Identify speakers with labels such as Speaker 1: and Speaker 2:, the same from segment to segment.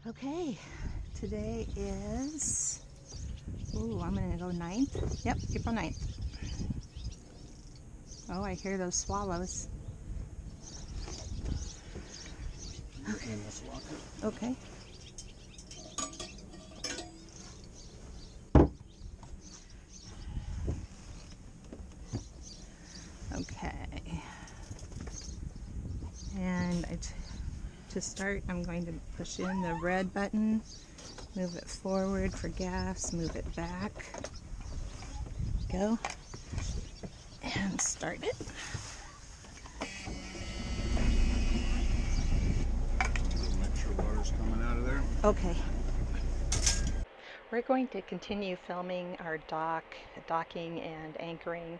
Speaker 1: Okay, today is, I'm gonna go 9th. Yep, April 9th. Oh, I hear those swallows. Okay. Okay. And to start, I'm going to push in the red button, move it forward for gas, move it back. Go. And start it.
Speaker 2: Make sure water's coming out of there.
Speaker 1: Okay. We're going to continue filming our docking and anchoring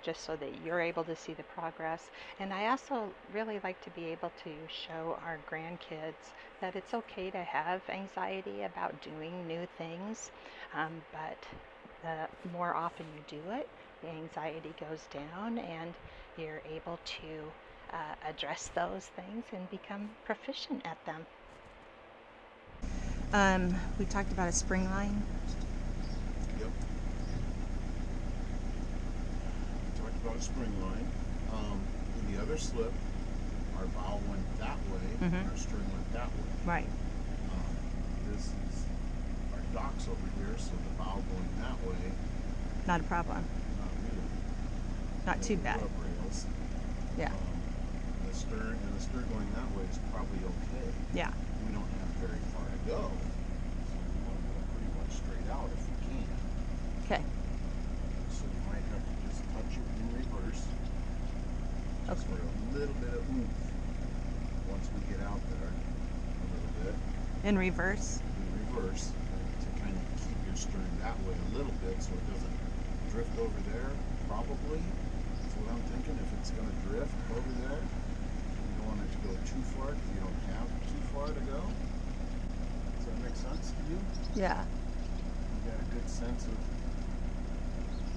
Speaker 1: just so that you're able to see the progress. And I also really like to be able to show our grandkids that it's okay to have anxiety about doing new things, but the more often you do it, the anxiety goes down and you're able to address those things and become proficient at them. We talked about a spring line.
Speaker 2: Yep. We talked about a spring line. In the other slip, our bow went that way, and our stern went that way.
Speaker 1: Right.
Speaker 2: This is our docks over here, so the bow going that way.
Speaker 1: Not a problem.
Speaker 2: Not really.
Speaker 1: Not too bad.
Speaker 2: Rub rails.
Speaker 1: Yeah.
Speaker 2: The stern going that way is probably okay.
Speaker 1: Yeah.
Speaker 2: We don't have very far to go, so we want to go pretty much straight out if we can.
Speaker 1: Okay.
Speaker 2: So we might have to just touch it in reverse, just
Speaker 1: Okay.
Speaker 2: for a little bit of oomph. Once we get out there a little bit,
Speaker 1: In reverse.
Speaker 2: in reverse, to kind of keep your stern that way a little bit so it doesn't drift over there. Probably, that's what I'm thinking. If it's going to drift over there, you don't want it to go too far because you don't have too far to go. Does that make sense to you?
Speaker 1: Yeah.
Speaker 2: You got a good sense of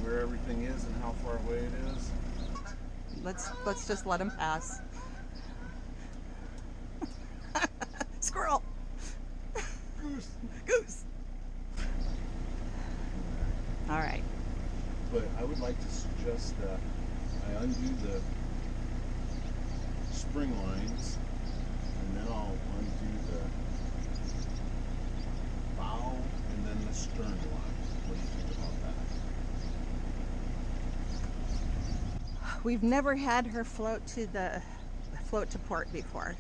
Speaker 2: where everything is and how far away it is?
Speaker 1: Let's just let him pass. Squirrel.
Speaker 2: Goose.
Speaker 1: Goose. All right.
Speaker 2: But I would like to suggest that I undo the spring lines and then I'll undo the bow and then the stern line. What do you think about that?
Speaker 1: We've never had her float to port before.
Speaker 2: Right.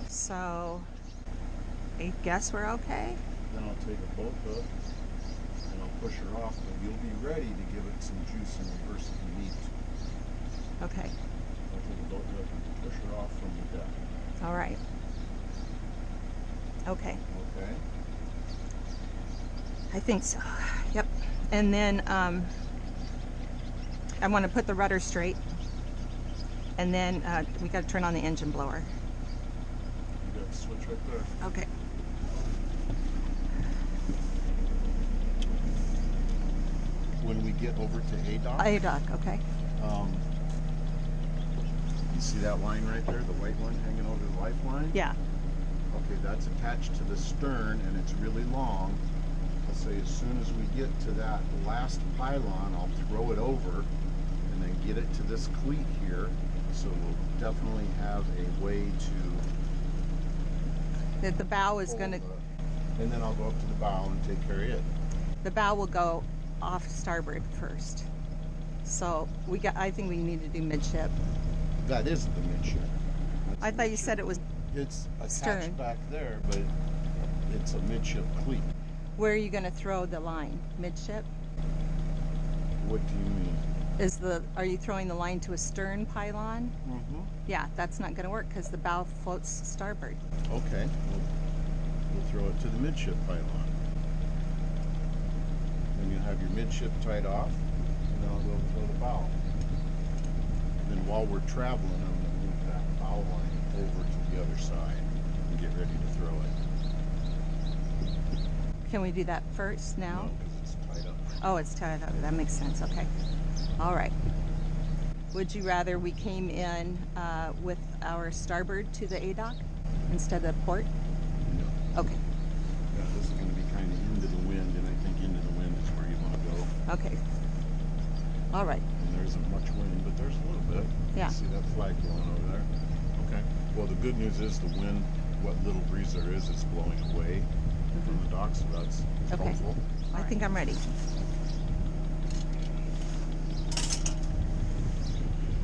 Speaker 1: So I guess we're okay.
Speaker 2: Then I'll take a boat hook and I'll push her off, but you'll be ready to give it some juice in reverse if you need to.
Speaker 1: Okay.
Speaker 2: I'll take a boat hook and push her off from the deck.
Speaker 1: All right. Okay.
Speaker 2: Okay?
Speaker 1: I think so. Yep. And then I want to put the rudder straight. And then we got to turn on the engine blower.
Speaker 2: You got the switch right there.
Speaker 1: Okay.
Speaker 2: When we get over to A-Dock,
Speaker 1: A-Dock, okay.
Speaker 2: you see that line right there, the white one hanging over the lifeline?
Speaker 1: Yeah.
Speaker 2: Okay, that's attached to the stern and it's really long. I'll say as soon as we get to that last pylon, I'll throw it over and then get it to this cleat here. So we'll definitely have a way to...
Speaker 1: The bow is going to...
Speaker 2: And then I'll go up to the bow and take care of it.
Speaker 1: The bow will go off starboard first. So I think we need to do midship.
Speaker 2: That is the midship.
Speaker 1: I thought you said it was...
Speaker 2: It's attached
Speaker 1: stern.
Speaker 2: back there, but it's a midship cleat.
Speaker 1: Where are you going to throw the line? Midship?
Speaker 2: What do you mean?
Speaker 1: Are you throwing the line to a stern pylon?
Speaker 2: Mm-hmm.
Speaker 1: Yeah, that's not going to work because the bow floats starboard.
Speaker 2: Okay. We'll throw it to the midship pylon. Then you'll have your midship tied off, and then I'll go throw the bow. Then while we're traveling, I'm going to move that bow line over to the other side and get ready to throw it.
Speaker 1: Can we do that first now?
Speaker 2: No, because it's tied up.
Speaker 1: Oh, it's tied up. That makes sense. Okay. All right. Would you rather we came in with our starboard to the A-Dock?
Speaker 3: instead of port?
Speaker 2: Yeah.
Speaker 3: Okay.
Speaker 2: Yeah, this is going to be kind of into the wind, and I think into the wind is where you want to go.
Speaker 3: Okay. All right.
Speaker 2: And there isn't much wind, but there's a little bit.
Speaker 3: Yeah.
Speaker 2: See that flag blowing over there? Okay. Well, the good news is the wind, what little breeze there is blowing away from the dock, so that's
Speaker 3: Okay.
Speaker 2: helpful.
Speaker 3: I think I'm ready.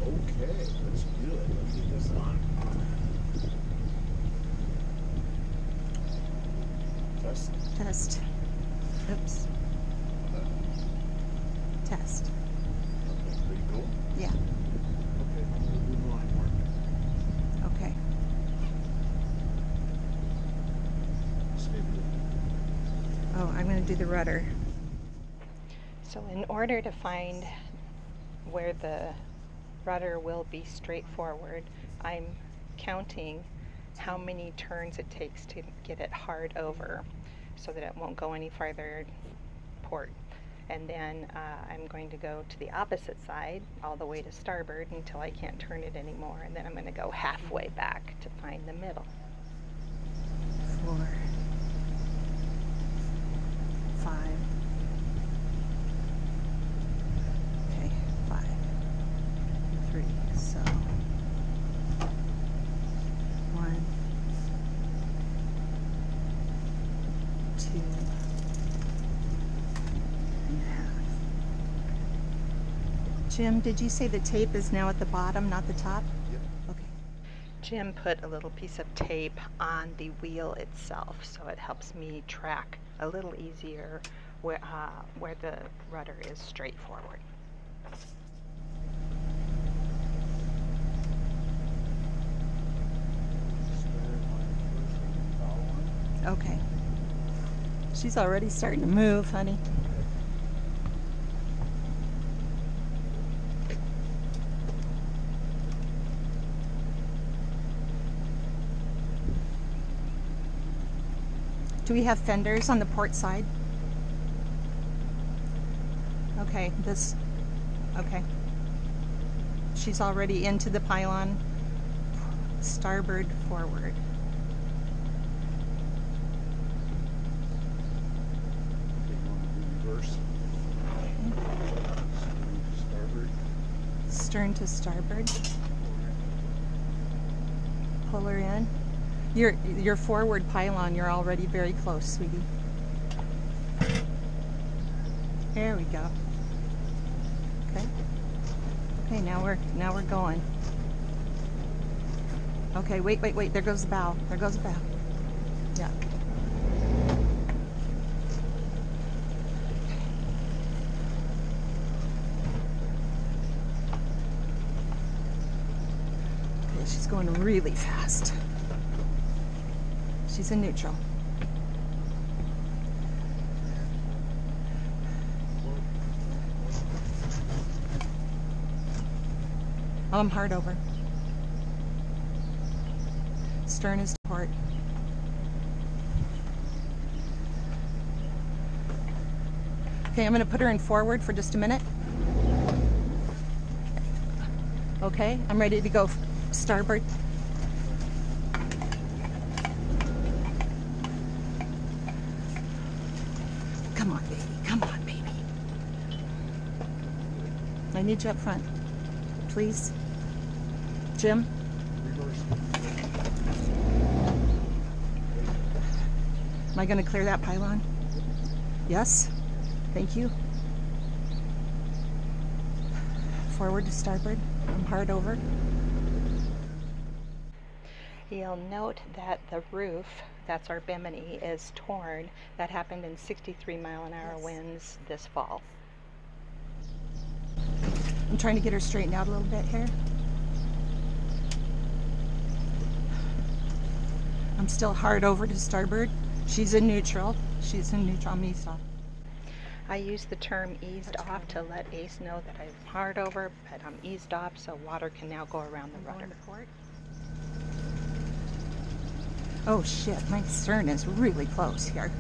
Speaker 2: Okay, that's good. Let's get this on. Test.
Speaker 3: Test. Oops. Test.
Speaker 2: Okay, pretty cool.
Speaker 3: Yeah.
Speaker 2: Okay, I'm going to do the line work.
Speaker 3: Okay.
Speaker 2: Stay with
Speaker 3: Oh, I'm going to do the rudder.
Speaker 1: So in order to find where the rudder will be straight forward, I'm counting how many turns it takes to get it hard over so that it won't go any farther port. And then I'm going to go to the opposite side all the way to starboard until I can't turn it anymore, and then I'm going to go halfway back to find the middle.
Speaker 3: 4, 5. Okay, 5, 3. So 1, 2 and a half. Jim, did you say the tape is now at the bottom, not the top?
Speaker 2: Yep.
Speaker 3: Okay.
Speaker 1: Jim put a little piece of tape on the wheel itself, so it helps me track a little easier where the rudder is straight forward.
Speaker 3: Okay. She's already starting to move, honey. Do we have fenders on the port side? Okay, okay. She's already into the pylon, starboard forward.
Speaker 2: Okay, you want to do reverse? Starboard.
Speaker 3: Stern to starboard. Pull her in. Your forward pylon, you're already very close, sweetie. There we go. Okay. Okay, now we're going. Okay, wait. There goes the bow. There goes the bow. Yeah. Okay, she's going really fast. She's in neutral. I'm hard over. Stern is to port. Okay, I'm going to put her in forward for just a minute. Okay, I'm ready to go starboard. Come on, baby. Come on, baby. I need you up front. Please. Jim?
Speaker 2: Reverse.
Speaker 3: Am I going to clear that pylon? Yes? Thank you. Forward to starboard. I'm hard over.
Speaker 1: You'll note that the roof, that's our bimini, is torn. That happened in 63-mile-an-hour winds this fall.
Speaker 3: I'm trying to get her straightened out a little bit here. I'm still hard over to starboard. She's in neutral. She's in neutral. I'm eased off.
Speaker 1: I use the term eased off to let Ace know that I'm hard over, but I'm eased off so water can now go around the rudder.
Speaker 3: Oh shit, my stern is really close here.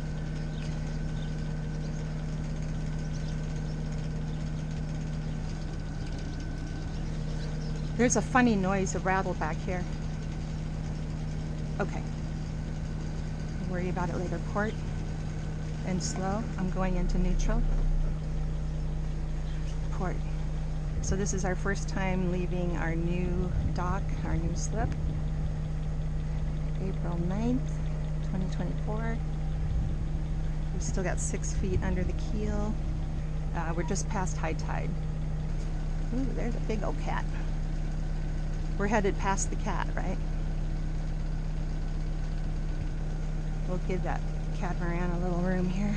Speaker 3: There's a funny noise, a rattle back here. Okay. Don't worry about it later. Port and slow. I'm going into neutral. Port. So this is our first time leaving our new dock, our new slip. April 9th, 2024. We've still got 6 feet under the keel. We're just past high tide. Ooh, there's a big old cat. We're headed past the cat, right? We'll give that catamaran a little room here.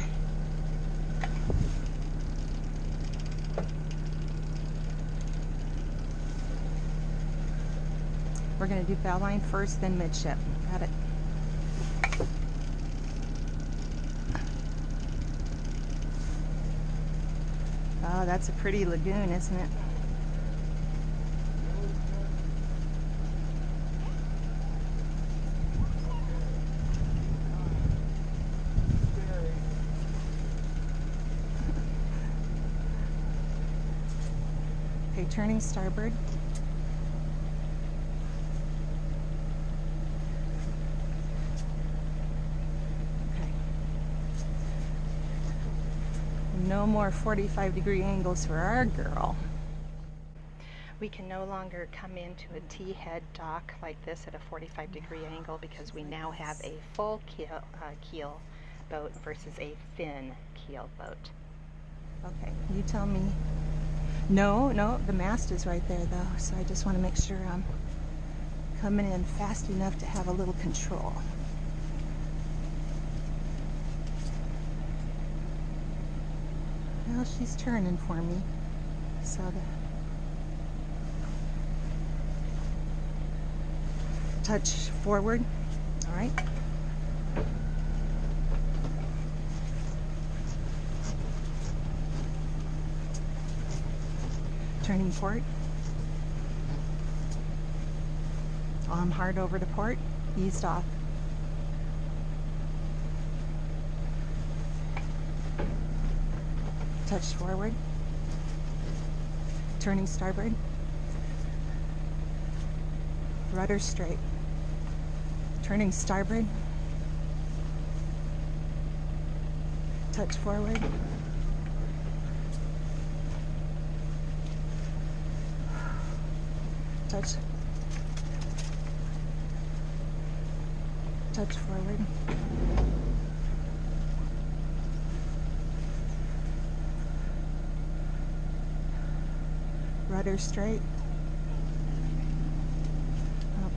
Speaker 3: We're going to do bow line first, then midship. Got it. Oh, that's a pretty lagoon, isn't it? Okay, turning starboard. Okay. No more 45-degree angles for our girl.
Speaker 1: We can no longer come into a T-head dock like this at a 45-degree angle because we now have a full keel boat versus a fin keel boat.
Speaker 3: Okay, you tell me. No, the mast is right there though, so I just want to make sure I'm coming in fast enough to have a little control. Well, she's turning for me, so touch forward. All right. Turning port. I'm hard over to port. Eased off. Touch forward. Turning starboard. Rudder straight. Turning starboard. Touch forward. Touch forward. Rudder straight. Up.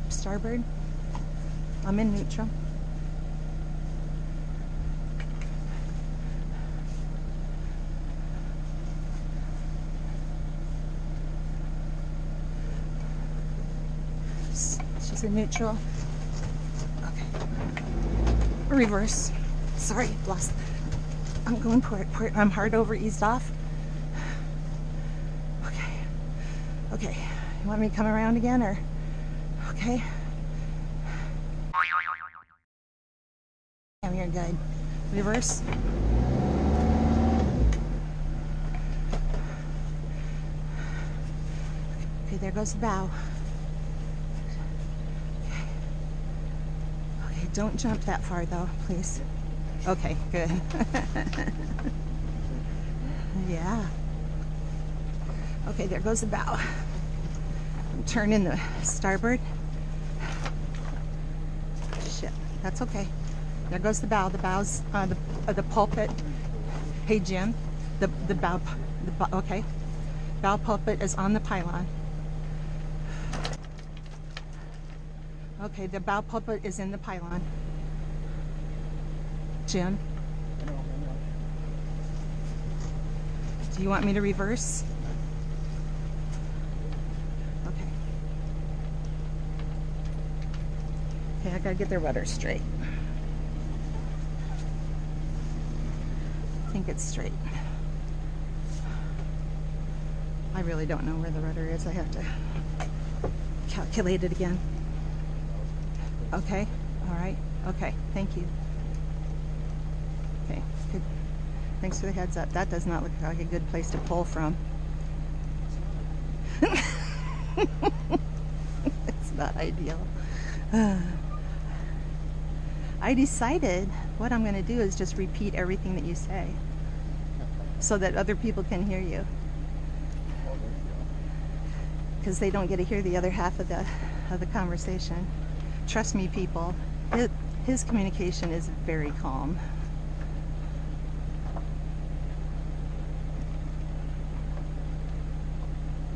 Speaker 3: Starboard. I'm in neutral. She's in neutral. Okay. Reverse. Sorry, lost. I'm going port. I'm hard over, eased off. Okay. Okay. You want me to come around again, or? Okay. You're good. Reverse. Okay, there goes the bow. Okay, don't jump that far though, please. Okay, good. Yeah. Okay, there goes the bow. I'm turning the starboard. Shit, that's okay. There goes the bow. The bow's the pulpit. Hey Jim, the bow. Okay, bow pulpit is on the pylon. Okay, the bow pulpit is in the pylon. Jim, do you want me to reverse? Okay. Okay, I gotta get the rudder straight. I think it's straight. I really don't know where the rudder is. I have to calculate it again. Okay, all right, okay, thank you. Okay, good. Thanks for the heads up. That does not look like a good place to pull from. It's not ideal. I decided what I'm going to do is just repeat everything that you say so that other people can hear you,
Speaker 2: Oh, there you
Speaker 3: because they don't get to hear the other half of the conversation. Trust me, people, his communication is very calm.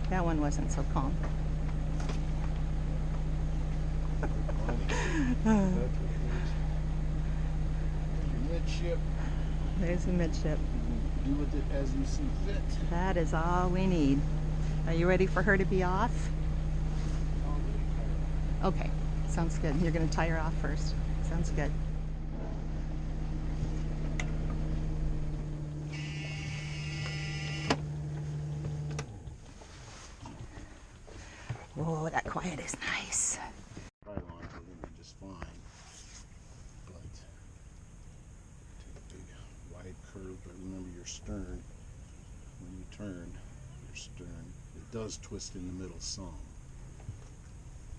Speaker 3: That one wasn't so calm.
Speaker 2: go. Your midship.
Speaker 3: There's the midship.
Speaker 2: Do with it as you see fit.
Speaker 3: That is all we need. Are you ready for her to be off? Okay, sounds good. You're going to tie her off first. Sounds good. Whoa, that quiet is nice.
Speaker 2: Pylons are going to be just fine, but take a big wide curve. But remember your stern. When you turn your stern, it does twist in the middle some.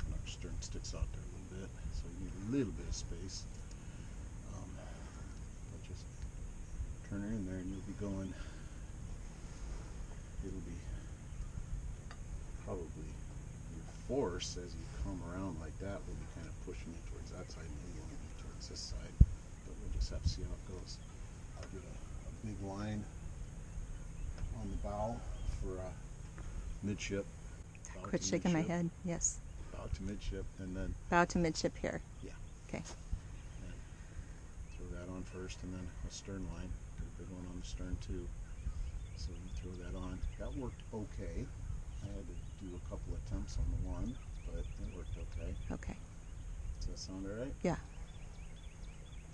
Speaker 2: And our stern sticks out there a little bit, so you need a little bit of space. But just turn her in there, and you'll be going. It'll be probably your force as you come around like that will be kind of pushing you towards that side, maybe only towards this side. But we'll just have to see how it goes. I'll get a big line on the bow for midship. Bow
Speaker 3: Quit
Speaker 2: to
Speaker 3: shaking my
Speaker 2: midship,
Speaker 3: head. Yes.
Speaker 2: Bow to midship, and then
Speaker 3: Bow to midship here.
Speaker 2: Yeah.
Speaker 3: Okay.
Speaker 2: and throw that on first, and then a stern line. Get a big one on the stern too. So you throw that on. That worked okay. I had to do a couple attempts on the one, but it worked okay.
Speaker 3: Okay.
Speaker 2: Does that sound alright?
Speaker 3: Yeah.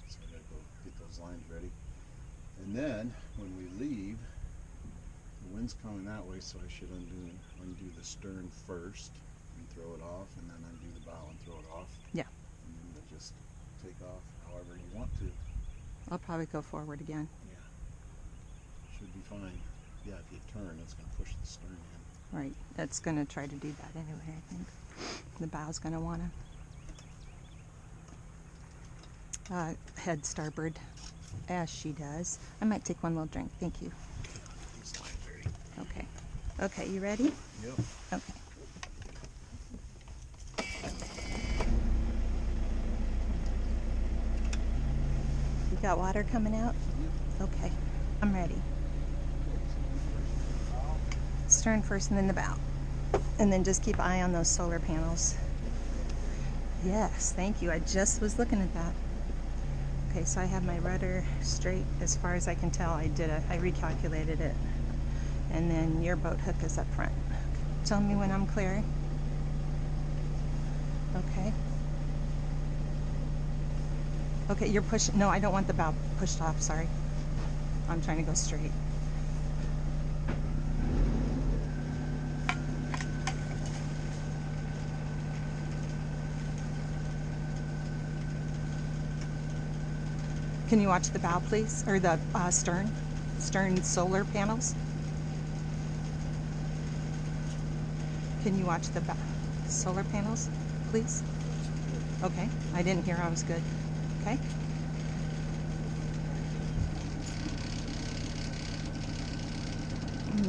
Speaker 2: So I gotta go get those lines ready. And then when we leave, the wind's coming that way, so I should undo the stern first and throw it off, and then undo the bow and throw it off.
Speaker 3: Yeah.
Speaker 2: And then we'll just take off however you want to.
Speaker 3: I'll probably go forward again.
Speaker 2: Yeah. Should be fine. Yeah, if you turn, it's gonna push the stern in.
Speaker 3: Right. It's going to try to do that anyway, I think. The bow's going to want to head starboard, as she does. I might take one little drink. Thank you.
Speaker 2: These lines ready.
Speaker 3: Okay. Okay, you ready?
Speaker 2: Yep.
Speaker 3: Okay. You got water coming out? Okay. I'm ready. Stern first and then the bow. And then just keep an eye on those solar panels. Yes, thank you. I just was looking at that. Okay, so I have my rudder straight as far as I can tell. I recalculated it. And then your boat hook is up front. Tell me when I'm clear. Okay. Okay, you're pushing. No, I don't want the bow pushed off, sorry. I'm trying to go straight. Can you watch the bow, please? Or the stern solar panels? Can you watch the solar panels, please? Okay, I didn't hear I was good. Okay.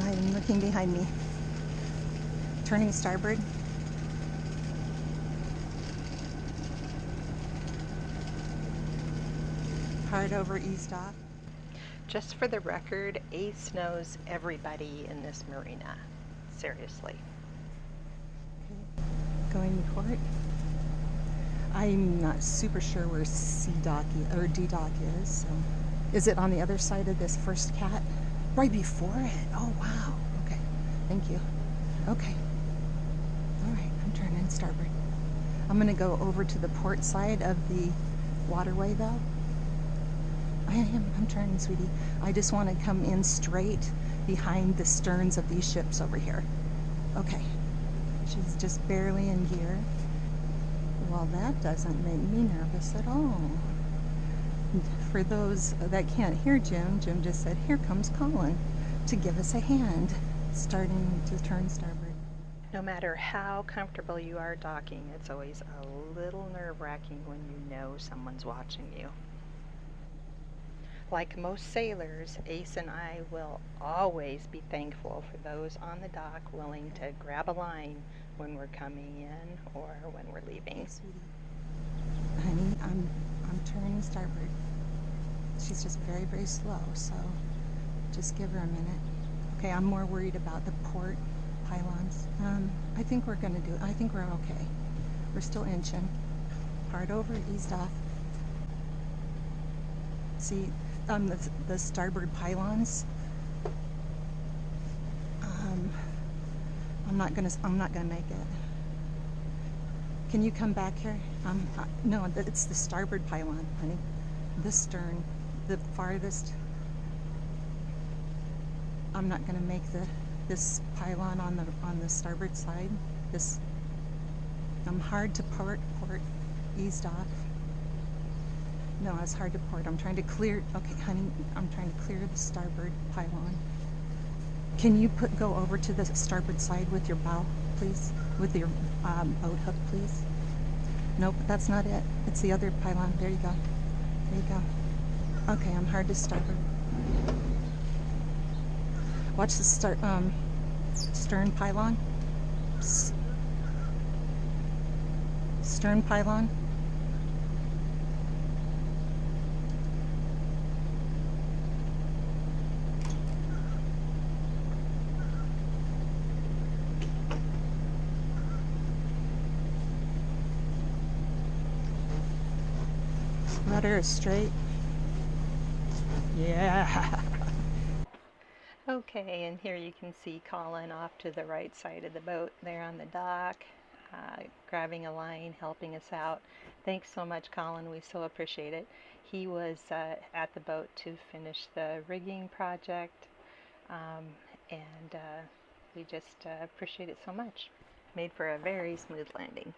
Speaker 3: I'm looking behind me. Turning starboard. Hard over, eased off.
Speaker 1: Just for the record, Ace knows everybody in this marina. Seriously.
Speaker 3: Going to port. I'm not super sure where C dock or D dock is. So. Is it on the other side of this first cat? Right before it. Oh wow. Okay. Thank you. Okay. All right. I'm turning starboard. I'm going to go over to the port side of the waterway though. I'm turning, sweetie. I just want to come in straight behind the sterns of these ships over here. Okay. She's just barely in gear. Well, that doesn't make me nervous at all. For those that can't hear Jim, Jim just said, "Here comes Colin to give us a hand," starting to turn starboard.
Speaker 1: No matter how comfortable you are docking, it's always a little nerve-wracking when you know someone's watching you. Like most sailors, Ace and I will always be thankful for those on the dock willing to grab a line when we're coming in or when we're leaving.
Speaker 3: Hey, sweetie. Honey, I'm turning starboard. She's just very, very slow, so just give her a minute. Okay, I'm more worried about the port pylons. I think we're gonna do it. I think we're okay. We're still inching. Hard over, eased off. See, the starboard pylons. I'm not gonna make it. Can you come back here? No, it's the starboard pylon, honey. The stern, the farthest. I'm not gonna make this pylon on the starboard side. I'm hard to port, eased off. No, it's hard to port. I'm trying to clear. Okay, honey, I'm trying to clear the starboard pylon. Can you go over to the starboard side with your bow, please? With your boat hook, please? Nope, that's not it. It's the other pylon. There you go. There you go. Okay, I'm hard to starboard. Watch the stern pylon. Stern pylon. Rudder is straight. Yeah.
Speaker 1: Okay, and here you can see Colin off to the right side of the boat there on the dock, grabbing a line, helping us out. Thanks so much, Colin. We so appreciate it. He was at the boat to finish the rigging project, and we just appreciate it so much. Made for a very smooth landing.